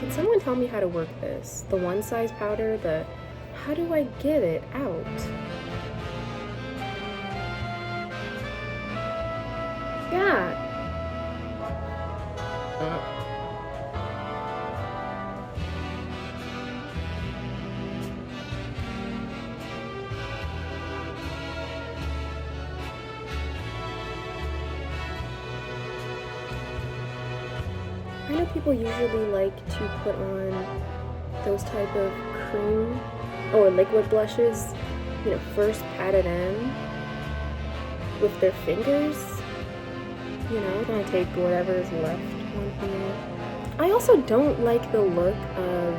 Can someone tell me how to work this? The one size powder, how do I get it out? Yeah. I know people usually like to put on those type of cream or liquid blushes, you know, first pat it in with their fingers. You know, gonna take whatever is left on here. I also don't like the look of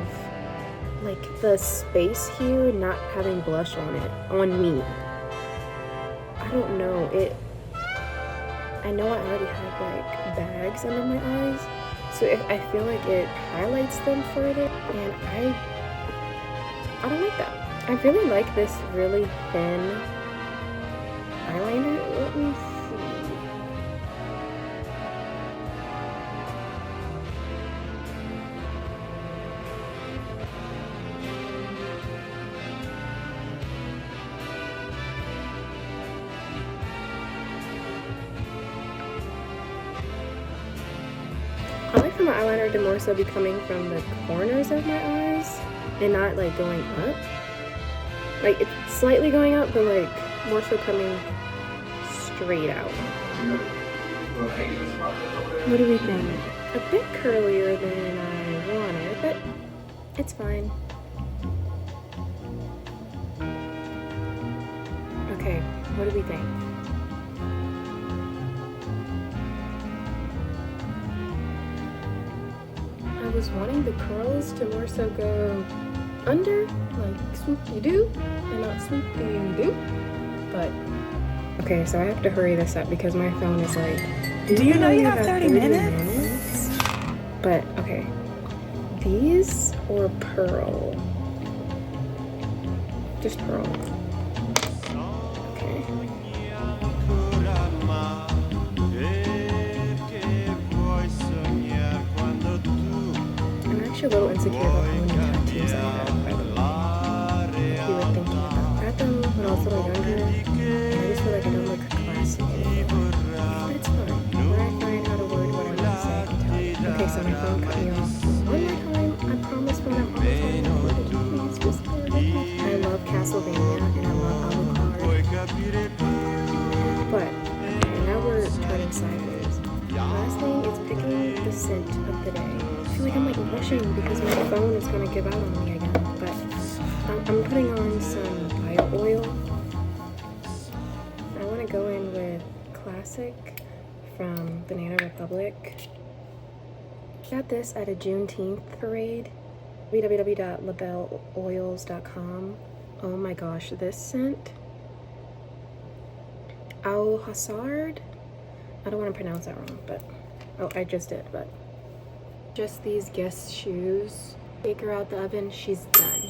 like the space here not having blush on it, on me. I don't know, I know I already have like bags under my eyes, so I feel like it highlights them further, and I don't like that. I really like this really thin eyeliner. Let me see. I like for my eyeliner to more so be coming from the corners of my eyes and not like going up. Like it's slightly going up, but like more so coming straight out. What do we think? A bit curlier than I wanted, but it's fine. Okay, what do we think? I was wanting the curls to more so go under, like swoop-de-doo, and not swoop-de-doo, but okay, so I have to hurry this up because my phone is like, do you know you have 30 minutes? But okay, these or pearl? Just pearl. Okay. I'm actually a little insecure about how many tattoos I have, by the way. If you were thinking about that though, when I was a little younger, and I just feel like I don't look classy anymore. But it's fine. When I find how to word what I want to say, I can tell you. Okay, so my phone cut me off one more time. I promise when I'm almost done recording, please just bear with me. I love Castlevania and I love Alucard. But, okay, now we're turning sideways. Last thing is picking the scent of the day. I feel like I'm like rushing because my phone is gonna give out on me again, but I'm putting on some bio oil. I want to go in with Classic from Banana Republic. Got this at a Juneteenth parade. www.labeloils.com. Oh my gosh, this scent. Al Hazard. I don't want to pronounce that wrong, but oh, I just did, but just these Guess shoes. Take her out the oven, she's done.